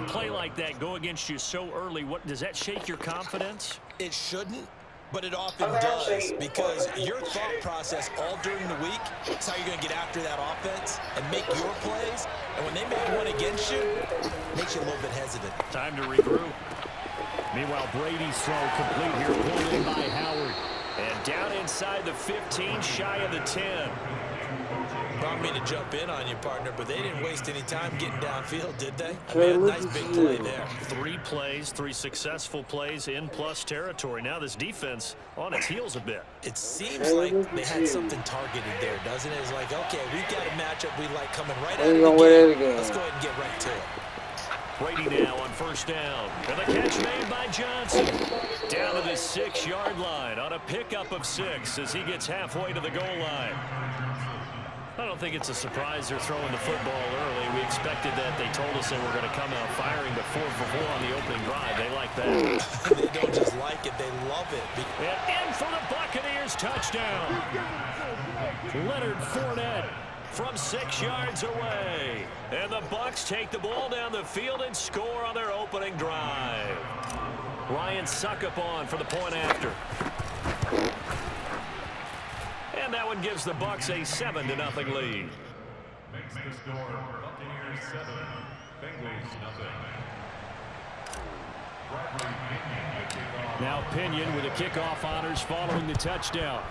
play like that go against you so early, what does that shake your confidence? It shouldn't, but it often does, because your thought process all during the week is how you're going to get after that offense and make your plays. And when they make one against you, it makes you a little bit hesitant. Time to regroup. Meanwhile, Brady's throw complete here, pulled in by Howard. And down inside the 15, shy of the 10. I don't mean to jump in on you, partner, but they didn't waste any time getting downfield, did they? I mean, a nice big play there. 3 plays, 3 successful plays in plus territory. Now this defense on its heels a bit. It seems like they had something targeted there, doesn't it? It's like, okay, we've got a matchup we like coming right out of the game. Let's go ahead and get right to it. Brady now on first down. And the catch made by Johnson. Down to the 6-yard line on a pickup of 6 as he gets halfway to the goal line. I don't think it's a surprise they're throwing the football early. We expected that. They told us they were going to come out firing the 4 for 4 on the opening drive. They like that. They don't just like it, they love it. And in for the Buccaneers touchdown. Leonard Fournette from 6 yards away. And the Bucs take the ball down the field and score on their opening drive. Ryan Succop for the point after. And that one gives the Bucs a 7-0 lead. Makes the score Buccaneers 7, Bengals 0. Now Pinion with the kickoff honors following the touchdown.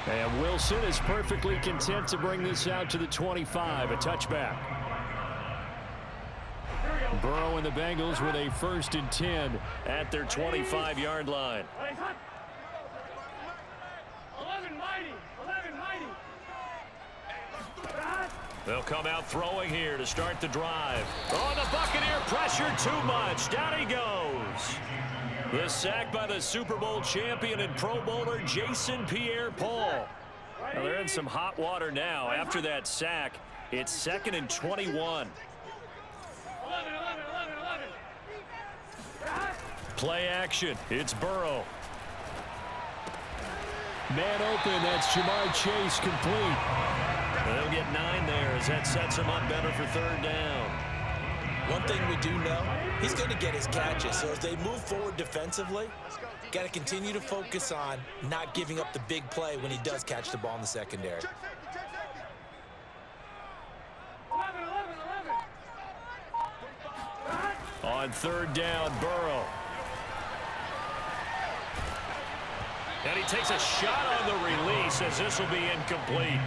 And Wilson is perfectly content to bring this out to the 25, a touchback. Burrow and the Bengals with a 1st and 10 at their 25-yard line. 11 mighty. They'll come out throwing here to start the drive. Oh, the Buccaneer pressure too much. Down he goes. The sack by the Super Bowl champion and Pro Bowler Jason Pierre-Paul. Now they're in some hot water now. After that sack, it's 2nd and 21. Play action. It's Burrow. Man open. That's Jamar Chase complete. They'll get 9 there as that sets him up better for 3rd down. One thing we do know, he's going to get his catches. So as they move forward defensively, got to continue to focus on not giving up the big play when he does catch the ball in the secondary. On 3rd down, Burrow. And he takes a shot on the release as this will be incomplete.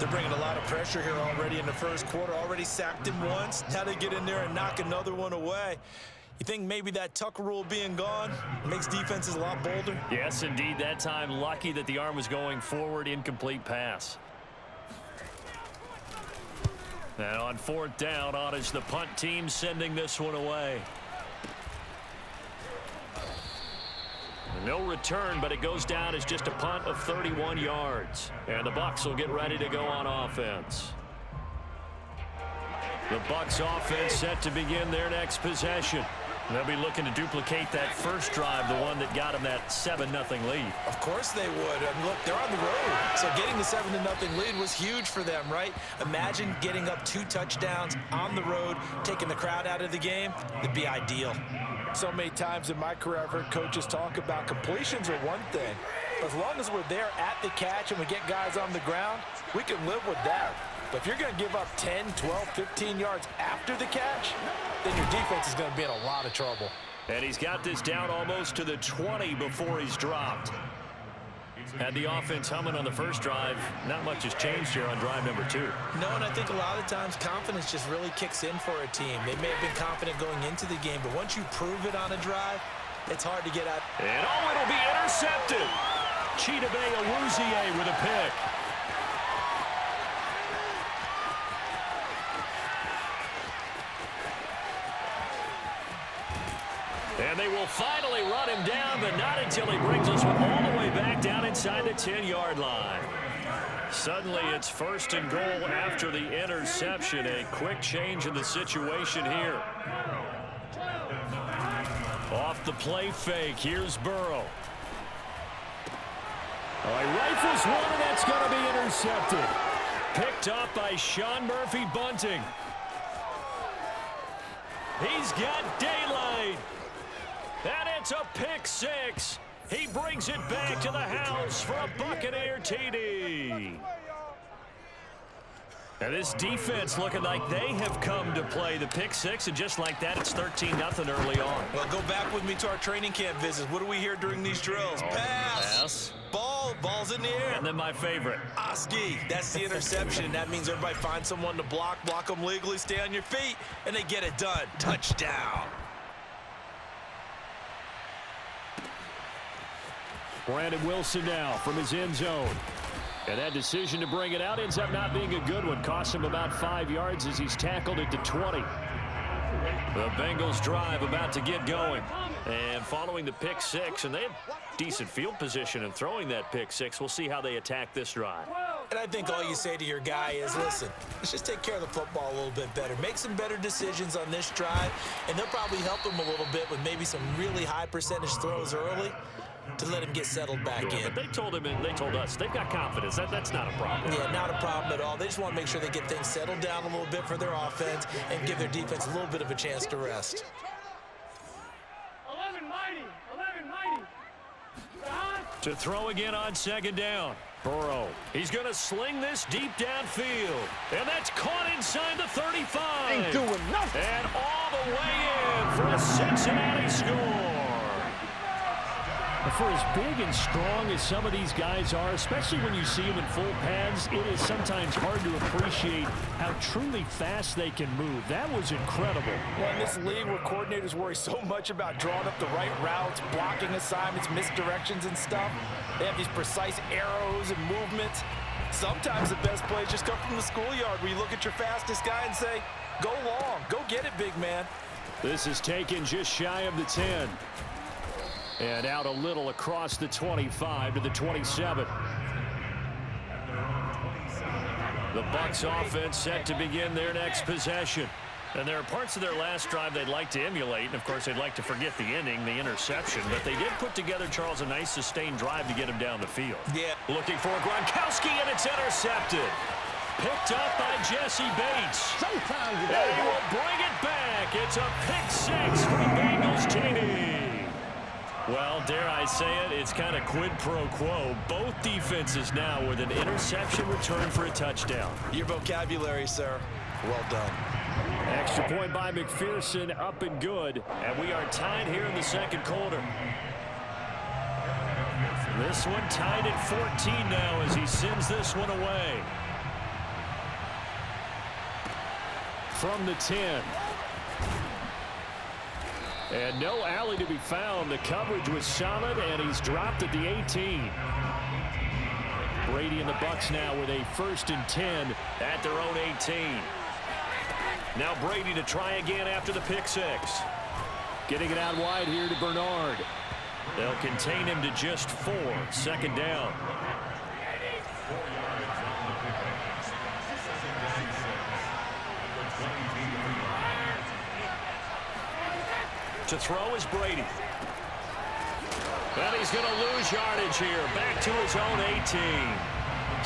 They're bringing a lot of pressure here already in the first quarter. Already sacked him once. Now they get in there and knock another one away. You think maybe that Tucker rule being gone makes defenses a lot bolder? Yes, indeed. That time, lucky that the arm was going forward. Incomplete pass. And on 4th down, on is the punt team sending this one away. No return, but it goes down as just a punt of 31 yards. And the Bucs will get ready to go on offense. The Bucs offense set to begin their next possession. They'll be looking to duplicate that first drive, the one that got them that 7-0 lead. Of course they would. I mean, look, they're on the road. So getting the 7-0 lead was huge for them, right? Imagine getting up 2 touchdowns on the road, taking the crowd out of the game. It'd be ideal. So many times in my career, I've heard coaches talk about completions are one thing. As long as we're there at the catch and we get guys on the ground, we can live with that. But if you're going to give up 10, 12, 15 yards after the catch, then your defense is going to be in a lot of trouble. And he's got this down almost to the 20 before he's dropped. Had the offense humming on the first drive. Not much has changed here on drive number 2. No, and I think a lot of times confidence just really kicks in for a team. They may have been confident going into the game, but once you prove it on a drive, it's hard to get out. And oh, it'll be intercepted. Chidobe Awuzie with a pick. And they will finally run him down, but not until he brings us all the way back down inside the 10-yard line. Suddenly, it's 1st and goal after the interception. A quick change in the situation here. Off the play fake, here's Burrow. Oh, he rifles one, and that's going to be intercepted. Picked up by Sean Murphy-Bunting. He's got daylight. And it's a pick six. He brings it back to the house for a Buccaneer TD. And this defense looking like they have come to play the pick six, and just like that, it's 13-0 early on. Well, go back with me to our training camp visits. What do we hear during these drills? Pass. Ball's in the air. And then my favorite. Oski, that's the interception. That means everybody finds someone to block them legally, stay on your feet, and they get it done. Touchdown. Brandon Wilson now from his end zone. And that decision to bring it out ends up not being a good one. Cost him about 5 yards as he's tackled it to 20. The Bengals drive about to get going. And following the pick six, and they have decent field position in throwing that pick six. We'll see how they attack this drive. And I think all you say to your guy is, listen, let's just take care of the football a little bit better. Make some better decisions on this drive, and they'll probably help him a little bit with maybe some really high percentage throws early to let him get settled back in. But they told him and they told us they've got confidence. That's not a problem. Yeah, not a problem at all. They just want to make sure they get things settled down a little bit for their offense and give their defense a little bit of a chance to rest. 11 mighty. To throw again on second down. Burrow. He's going to sling this deep downfield. And that's caught inside the 35. Ain't doing nothing. And all the way in for a Cincinnati score. For as big and strong as some of these guys are, especially when you see them in full pads, it is sometimes hard to appreciate how truly fast they can move. That was incredible. Well, in this league where coordinators worry so much about drawing up the right routes, blocking assignments, misdirections and stuff, they have these precise arrows and movements. Sometimes the best plays just come from the schoolyard where you look at your fastest guy and say, go long, go get it, big man. This is taken just shy of the 10. And out a little across the 25 to the 27. The Bucs offense set to begin their next possession. And there are parts of their last drive they'd like to emulate. And, of course, they'd like to forget the inning, the interception. But they did put together, Charles, a nice sustained drive to get him down the field. Yeah. Looking for Gronkowski, and it's intercepted. Picked up by Jesse Bates. Sometimes you And he will bring it back. It's a pick six for Bengals TD. Well, dare I say it, it's kind of quid pro quo. Both defenses now with an interception return for a touchdown. Your vocabulary, sir. Well done. Extra point by McPherson, up and good. And we are tied here in the second quarter. This one tied at 14 now as he sends this one away. From the 10. And no alley to be found. The coverage was solid, and he's dropped at the 18. Brady and the Bucs now with a 1st and 10 at their own 18. Now Brady to try again after the pick six. Getting it out wide here to Bernard. They'll contain him to just 4. Second down. To throw is Brady. Well, he's going to lose yardage here. Back to his own 18.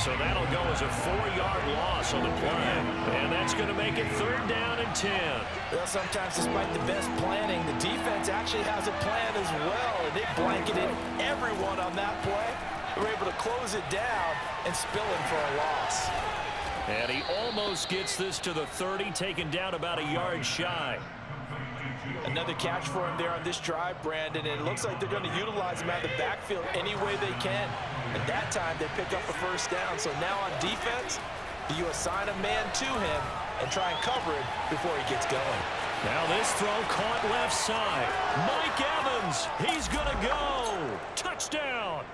So that'll go as a 4-yard loss on the play. And that's going to make it 3rd down and 10. Well, sometimes despite the best planning, the defense actually has a plan as well. And they blanketed everyone on that play. They were able to close it down and spill him for a loss. And he almost gets this to the 30, taken down about a yard shy. Another catch for him there on this drive, Brandon, and it looks like they're going to utilize him out of the backfield any way they can. At that time, they pick up a 1st down. So now on defense, you assign a man to him and try and cover it before he gets going. Now this throw caught left side. Mike Evans, he's going to go. Touchdown.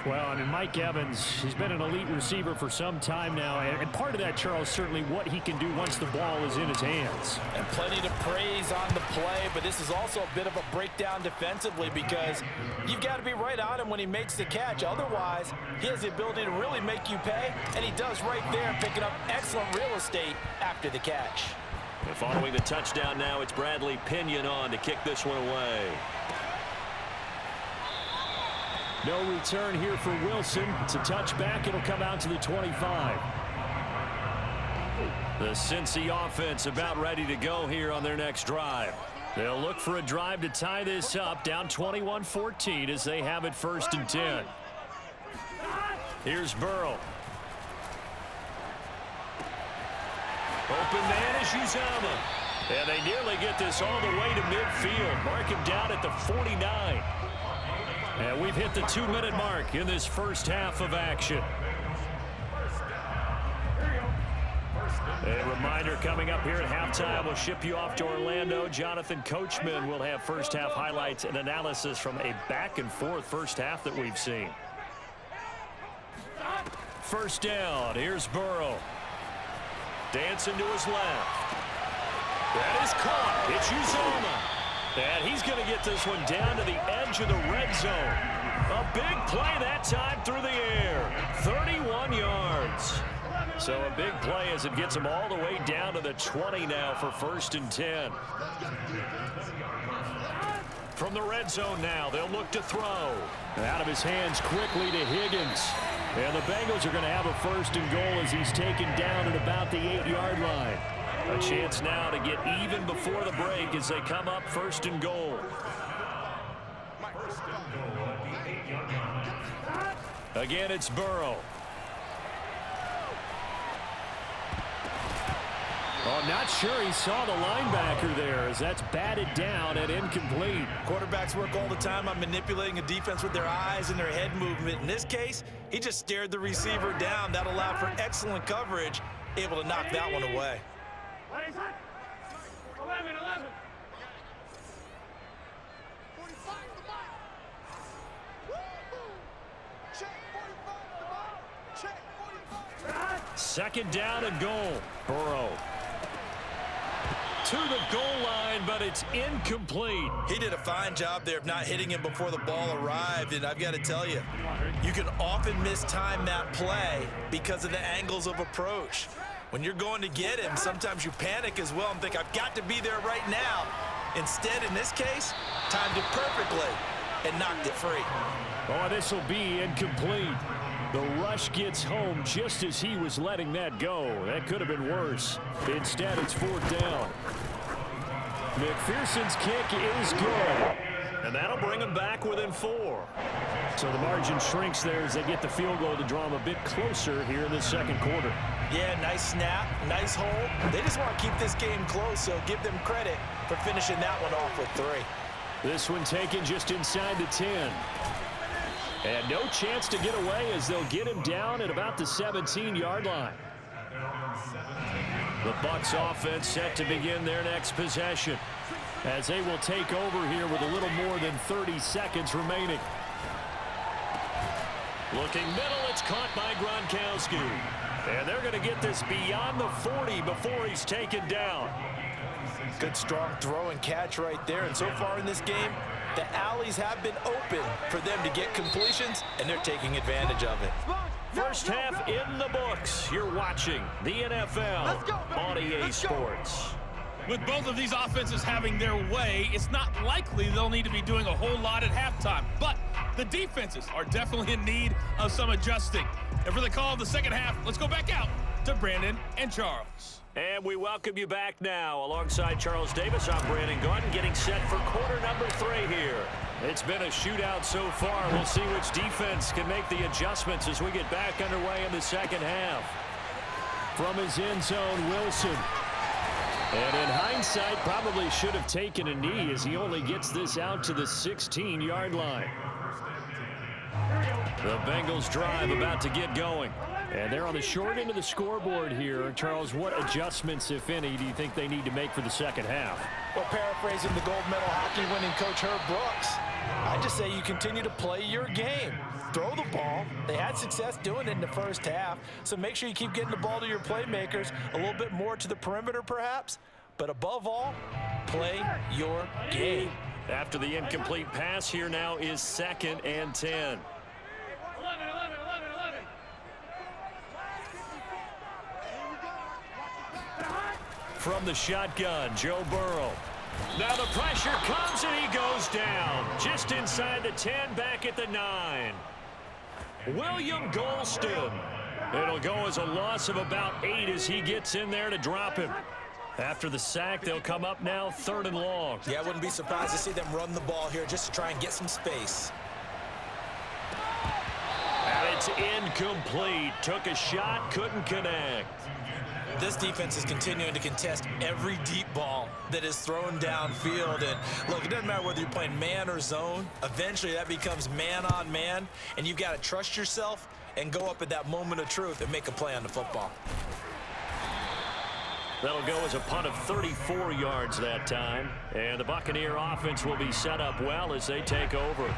Well, I mean, Mike Evans, he's been an elite receiver for some time now. And part of that, Charles, certainly what he can do once the ball is in his hands. And plenty to praise on the play, but this is also a bit of a breakdown defensively because you've got to be right on him when he makes the catch. Otherwise, he has the ability to really make you pay, and he does right there, picking up excellent real estate after the catch. And following the touchdown now, it's Bradley Pinion on to kick this one away. No return here for Wilson. It's a touchback. It'll come out to the 25. The Cincy offense about ready to go here on their next drive. They'll look for a drive to tie this up, down 21-14 as they have it 1st and 10. Here's Burrow. Open man is Uzama. And they nearly get this all the way to midfield. Mark him down at the 49. And we've hit the 2-minute mark in this first half of action. A reminder coming up here at halftime. We'll ship you off to Orlando. Jonathan Coachman will have first half highlights and analysis from a back-and-forth first half that we've seen. First down. Here's Burrow. Dancing to his left. That is caught. It's Uzama. And he's going to get this one down to the edge of the red zone. A big play that time through the air. 31 yards. So a big play as it gets him all the way down to the 20 now for 1st and 10. From the red zone now, they'll look to throw. Out of his hands quickly to Higgins. And the Bengals are going to have a 1st and goal as he's taken down at about the 8-yard line. A chance now to get even before the break as they come up 1st and goal. Again, it's Burrow. Oh, not sure he saw the linebacker there as that's batted down and incomplete. Quarterbacks work all the time on manipulating a defense with their eyes and their head movement. In this case, he just stared the receiver down. That allowed for excellent coverage, able to knock that one away. 11. Second down and goal. Burrow. To the goal line, but it's incomplete. He did a fine job there of not hitting him before the ball arrived, and I've got to tell you, you can often mistime that play because of the angles of approach. When you're going to get him, sometimes you panic as well and think, I've got to be there right now. Instead, in this case, timed it perfectly and knocked it free. Oh, this will be incomplete. The rush gets home just as he was letting that go. That could have been worse. Instead, it's 4th down. McPherson's kick is good. And that'll bring them back within 4. So the margin shrinks there as they get the field goal to draw them a bit closer here in the second quarter. Yeah, nice snap, nice hold. They just want to keep this game close, so give them credit for finishing that one off with 3. This one taken just inside the 10. And no chance to get away as they'll get him down at about the 17-yard line. The Bucs offense set to begin their next possession as they will take over here with a little more than 30 seconds remaining. Looking middle, it's caught by Gronkowski. And they're going to get this beyond the 40 before he's taken down. Good strong throw and catch right there. And so far in this game, the alleys have been open for them to get completions, and they're taking advantage of it. First half in the books. You're watching the NFL on EA Sports. With both of these offenses having their way, it's not likely they'll need to be doing a whole lot at halftime. But the defenses are definitely in need of some adjusting. And for the call of the second half, let's go back out to Brandon and Charles. And we welcome you back now. Alongside Charles Davis, I'm Brandon Gaudin, getting set for quarter number 3 here. It's been a shootout so far. We'll see which defense can make the adjustments as we get back underway in the second half. From his end zone, Wilson. And in hindsight, probably should have taken a knee as he only gets this out to the 16-yard line. The Bengals drive about to get going. And they're on the short end of the scoreboard here. Charles, what adjustments, if any, do you think they need to make for the second half? Well, paraphrasing the gold medal hockey winning coach Herb Brooks, I just say you continue to play your game. Throw the ball. They had success doing it in the first half, so make sure you keep getting the ball to your playmakers, a little bit more to the perimeter perhaps, but above all, play your game. After the incomplete pass, here now is 2nd and 10. 11. From the shotgun, Joe Burrow. Now the pressure comes and he goes down. Just inside the 10, back at the 9. William Golston. It'll go as a loss of about 8 as he gets in there to drop him. After the sack, they'll come up now 3rd and long. Yeah, I wouldn't be surprised to see them run the ball here just to try and get some space. And it's incomplete. Took a shot, couldn't connect. This defense is continuing to contest every deep ball that is thrown downfield. And look, it doesn't matter whether you're playing man or zone. Eventually, that becomes man on man, and you've got to trust yourself and go up at that moment of truth and make a play on the football. That'll go as a punt of 34 yards that time. And the Buccaneer offense will be set up well as they take over.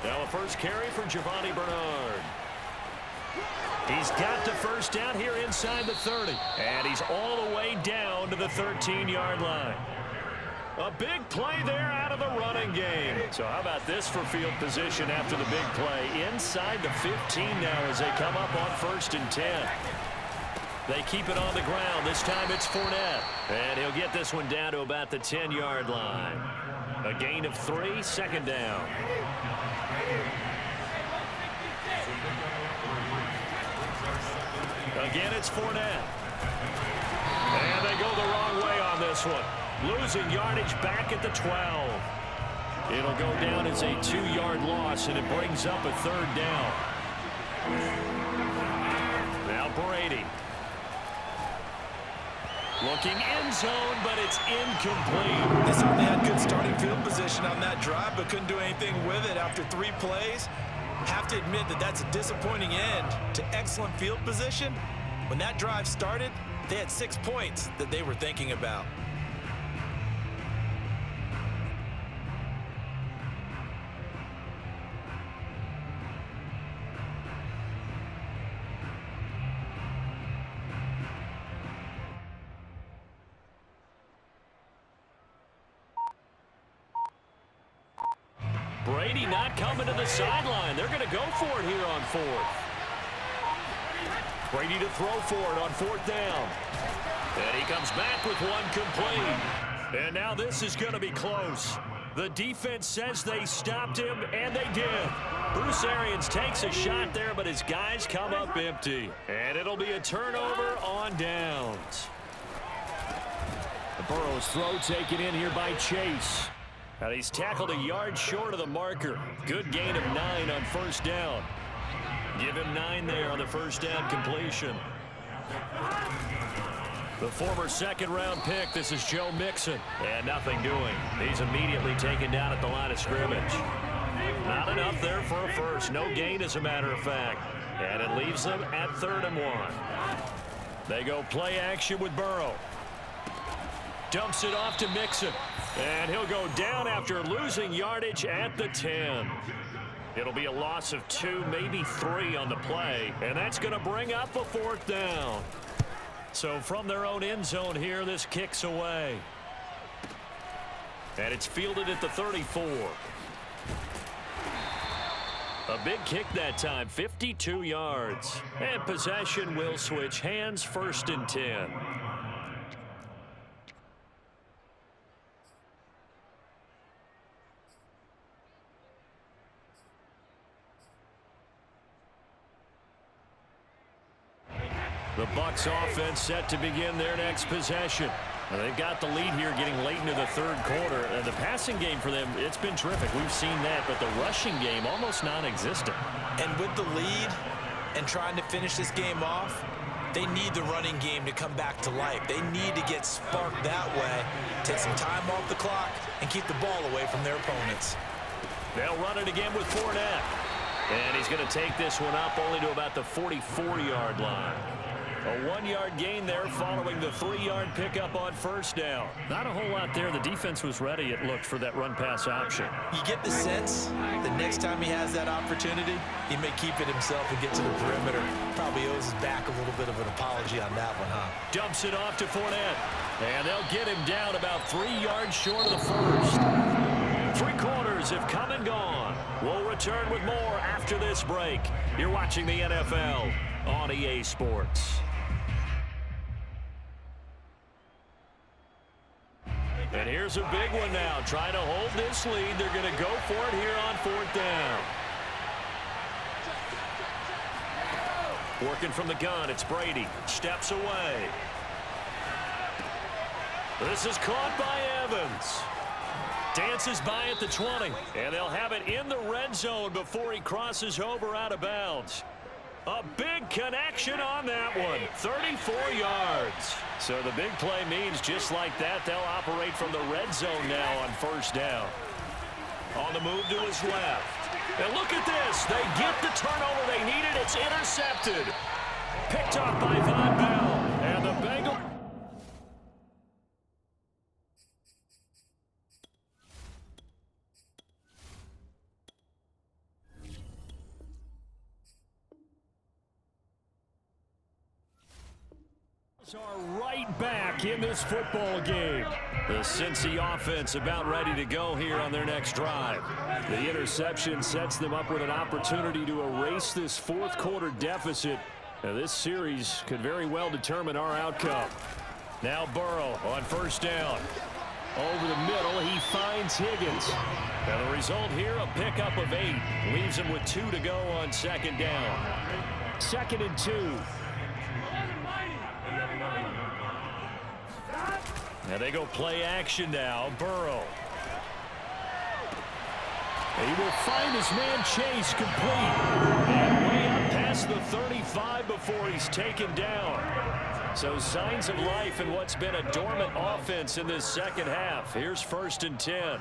Now a first carry for Giovanni Bernard. He's got the first down here inside the 30. And he's all the way down to the 13-yard line. A big play there out of the running game. So how about this for field position after the big play? Inside the 15 now as they come up on 1st and 10. They keep it on the ground. This time it's Fournette. And he'll get this one down to about the 10-yard line. A gain of 3, 2nd down. Again, it's Fournette. And they go the wrong way on this one. Losing yardage back at the 12. It'll go down as a 2-yard loss, and it brings up a 3rd down. Now Brady. Looking end zone, but it's incomplete. They certainly had good starting field position on that drive, but couldn't do anything with it after 3 plays. Have to admit that that's a disappointing end to excellent field position. When that drive started, they had 6 points that they were thinking about. Brady not coming to the sideline. They're going to go for it here on 4th. Brady to throw for it on 4th down. And he comes back with one complete. And now this is going to be close. The defense says they stopped him, and they did. Bruce Arians takes a shot there, but his guys come up empty. And it'll be a turnover on downs. The Burrow's throw taken in here by Chase. And he's tackled a yard short of the marker. Good gain of 9 on 1st down. Give him 9 there on the 1st down completion. The former 2nd-round pick, this is Joe Mixon. And nothing doing. He's immediately taken down at the line of scrimmage. Not enough there for a first. No gain, as a matter of fact. And it leaves them at 3rd and 1. They go play action with Burrow. Dumps it off to Mixon. And he'll go down after losing yardage at the 10. It'll be a loss of 2, maybe 3 on the play. And that's going to bring up a 4th down. So from their own end zone here, this kicks away. And it's fielded at the 34. A big kick that time, 52 yards. And possession will switch hands, 1st and 10. The Bucs offense set to begin their next possession. They've got the lead here getting late into the 3rd quarter. The passing game for them, it's been terrific. We've seen that, but the rushing game almost non-existent. And with the lead and trying to finish this game off, they need the running game to come back to life. They need to get sparked that way, take some time off the clock, and keep the ball away from their opponents. They'll run it again with Fournette. And he's going to take this one up only to about the 44-yard line. A 1-yard gain there following the 3-yard pickup on 1st down. Not a whole lot there. The defense was ready, it looked, for that run-pass option. You get the sense that next time he has that opportunity, he may keep it himself and get to the perimeter. Probably owes his back a little bit of an apology on that one, huh? Dumps it off to Fournette. And they'll get him down about 3 yards short of the 1st. 3 quarters have come and gone. We'll return with more after this break. You're watching the NFL on EA Sports. And here's Here's a big one now. Trying to hold this lead. They're going to go for it here on 4th down. Working from the gun, it's Brady. Steps away. This is caught by Evans. Dances by at the 20. And they'll have it in the red zone before he crosses over out of bounds. A big connection on that one. 34 yards. So the big play means just like that, they'll operate from the red zone now on 1st down. On the move to his left. And look at this. They get the turnover they needed. It's intercepted. Picked off by Von Bell. And the Bengals. Are right back in this football game. The Cincy offense about ready to go here on their next drive. The interception sets them up with an opportunity to erase this 4th quarter deficit. Now, this series could very well determine our outcome. Now Burrow on 1st down. Over the middle, he finds Higgins. Now the result here, a pickup of 8. Leaves him with 2 to go on 2nd down. 2nd and 2. Now they go play action now. Burrow. He will find his man Chase complete. And way up past the 35 before he's taken down. So signs of life in what's been a dormant offense in this 2nd half. Here's 1st and 10.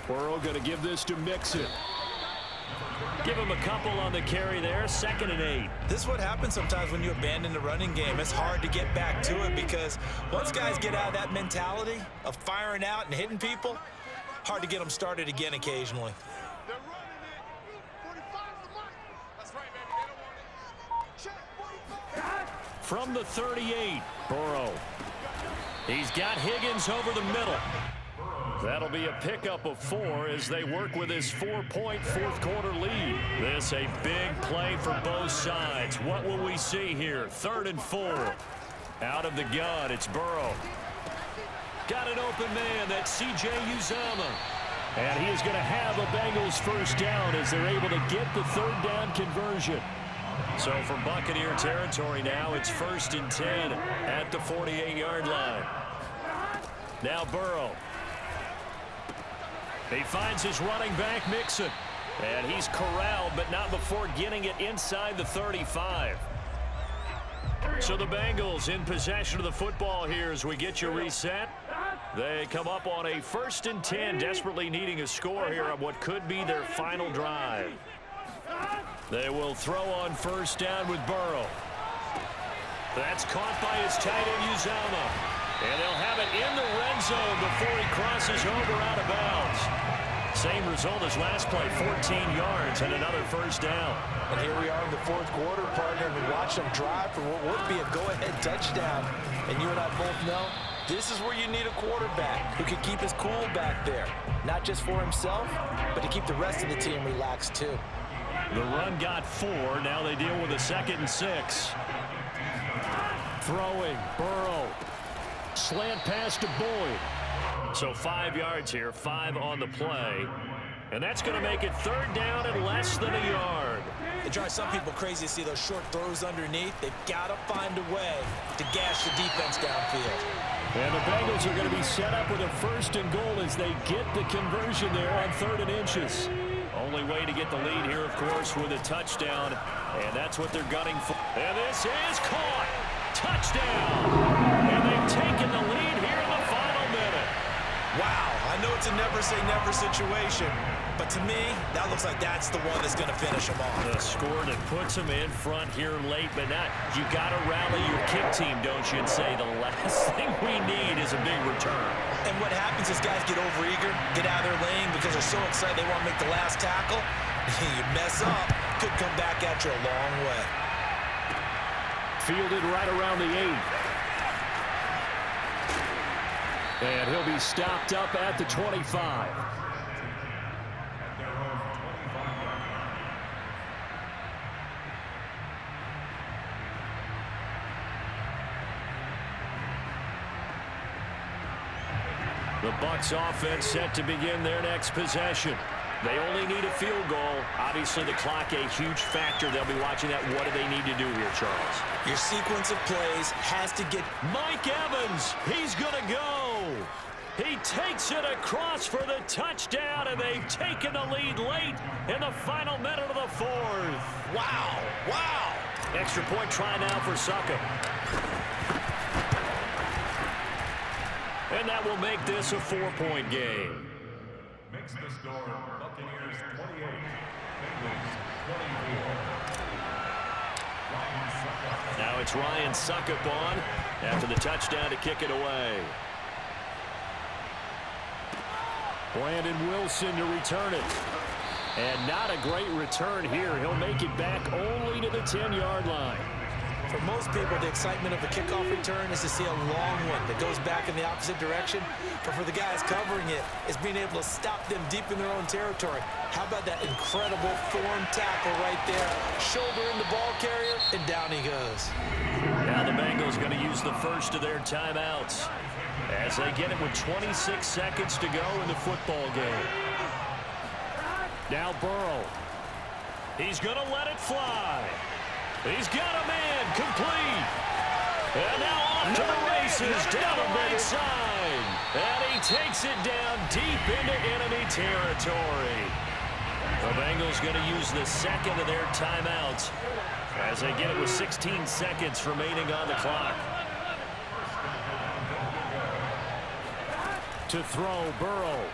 Burrow going to give this to Mixon. Give him a couple on the carry there. 2nd and 8. This is what happens sometimes when you abandon the running game. It's hard to get back to it because once guys get out of that mentality of firing out and hitting people, hard to get them started again occasionally. They're running it. 45's the money. That's right, baby. They don't want it. Check 45. From the 38, Burrow. He's got Higgins over the middle. That'll be a pickup of 4 as they work with his 4-point 4th quarter lead. This a big play for both sides. What will we see here? 3rd and 4. Out of the gun, it's Burrow. Got an open man, that's C.J. Uzomah. And he is going to have a Bengals 1st down as they're able to get the 3rd down conversion. So from Buccaneer territory now, it's 1st and 10 at the 48-yard line. Now Burrow. He finds his running back, Mixon. And he's corralled, but not before getting it inside the 35. So the Bengals in possession of the football here as we get you reset. They come up on a 1st and 10, desperately needing a score here on what could be their final drive. They will throw on 1st down with Burrow. That's caught by his tight end, Uzomah. And they'll have it in the red zone before he crosses over out of bounds. Same result as last play, 14 yards and another 1st down. And here we are in the 4th quarter, partner. We watch them drive for what would be a go-ahead touchdown. And you and I both know this is where you need a quarterback who can keep his cool back there. Not just for himself, but to keep the rest of the team relaxed too. The run got 4. Now they deal with a 2nd and 6. Throwing, Burrow. Slant pass to Boyd. So 5 yards here, 5 on the play. And that's going to make it 3rd down and less than a yard. It drives some people crazy to see those short throws underneath. They've got to find a way to gash the defense downfield. And the Bengals are going to be set up with a 1st and goal as they get the conversion there on 3rd and inches. Only way to get the lead here, of course, with a touchdown. And that's what they're gunning for. And this is caught. Touchdown. And they've taken the lead here in the final minute. Wow, I know it's a never-say-never situation, but to me, that looks like that's the one that's going to finish them off. The score that puts them in front here late, but not. You got to rally your kick team, don't you, and say the last thing we need is a big return. And what happens is guys get overeager, get out of their lane because they're so excited they want to make the last tackle. You mess up, could come back at you a long way. Fielded right around the 8. And he'll be stopped up at the 25. The Bucs offense set to begin their next possession. They only need a field goal. Obviously, the clock a huge factor. They'll be watching that. What do they need to do here, Charles? Your sequence of plays has to get... Mike Evans, he's going to go. He takes it across for the touchdown, and they've taken the lead late in the final minute of the fourth. Wow, wow. Extra point try now for Suckup. And that will make this a 4-point game. Makes the score Buccaneers 28, Bengals 24. Now it's Ryan Suckup on after the touchdown to kick it away. Brandon Wilson to return it. And not a great return here. He'll make it back only to the 10-yard line. For most people, the excitement of a kickoff return is to see a long one that goes back in the opposite direction. But for the guys covering it, it's being able to stop them deep in their own territory. How about that incredible form tackle right there? Shoulder in the ball carrier, and down he goes. Now the Bengals going to use the first of their timeouts as they get it with 26 seconds to go in the football game. Now Burrow. He's going to let it fly. He's got a man complete. And now off to the races down the right side. And he takes it down deep into enemy territory. The Bengals going to use the second of their timeouts as they get it with 16 seconds remaining on the clock. To throw, Burrow.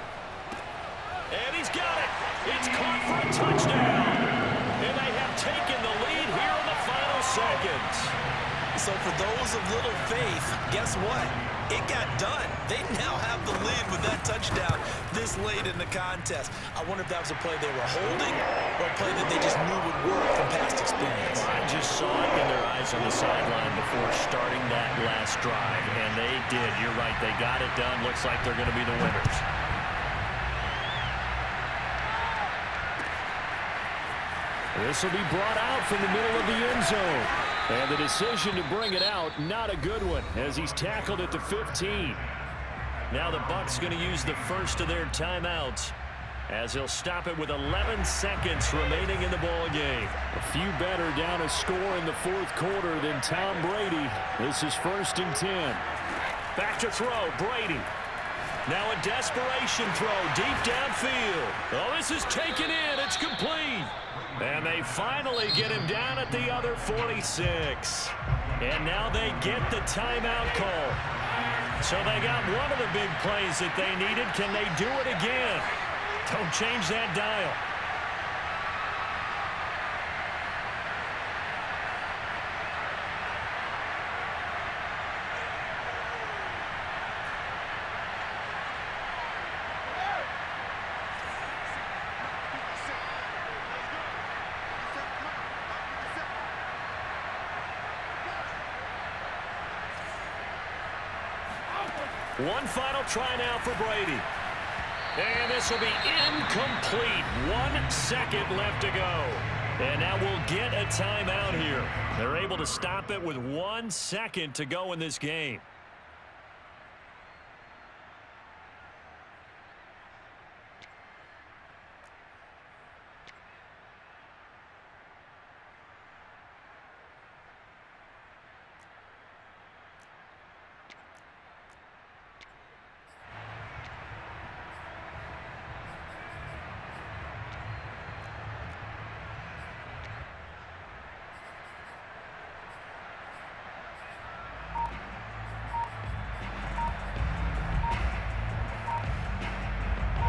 And he's got it. It's caught for a touchdown. And they have taken the lead here in the final seconds. So for those of little faith, guess what? It got done. They now have the lead with that touchdown this late in the contest. I wonder if that was a play they were holding or a play that they just knew would work from past experience. I just saw it in their eyes on the sideline before starting that last drive, and they did. You're right. They got it done. Looks like they're going to be the winners. This will be brought out from the middle of the end zone. And the decision to bring it out, not a good one, as he's tackled at the 15. Now the Bucs going to use the first of their timeouts as he'll stop it with 11 seconds remaining in the ball game. A few better down a score in the fourth quarter than Tom Brady. This is 1st and 10. Back to throw, Brady. Now a desperation throw deep downfield. Oh, this is taken in. It's complete. And they finally get him down at the other 46. And now they get the timeout call. So they got one of the big plays that they needed. Can they do it again? Don't change that dial. One final try now for Brady. And this will be incomplete. 1 second left to go. And now we'll get a timeout here. They're able to stop it with 1 second to go in this game.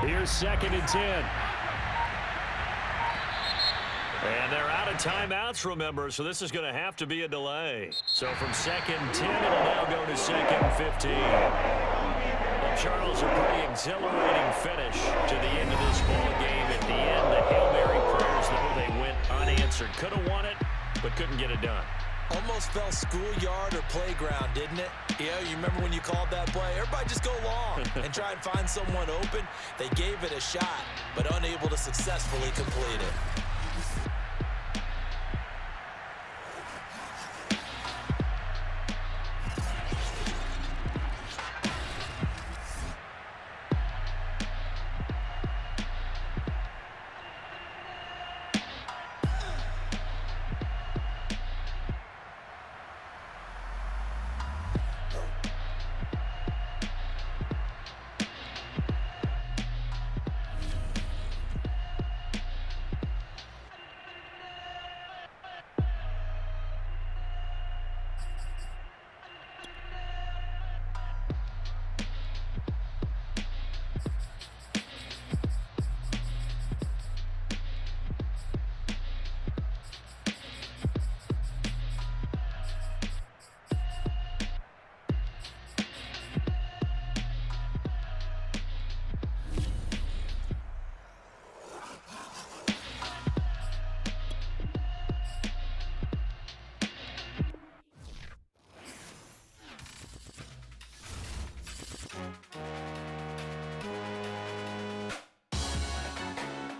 Here's 2nd and 10. And they're out of timeouts, remember, so this is going to have to be a delay. So from 2nd and 10, it'll now go to 2nd and 15. Well, Charles, a pretty exhilarating finish to the end of this ball game. At the end, the Hail Mary prayers, though, they went unanswered. Could have won it, but couldn't get it done. Almost fell schoolyard or playground, didn't it? Yeah, you remember when you called that play? Everybody just go long and try and find someone open. They gave it a shot, but unable to successfully complete it.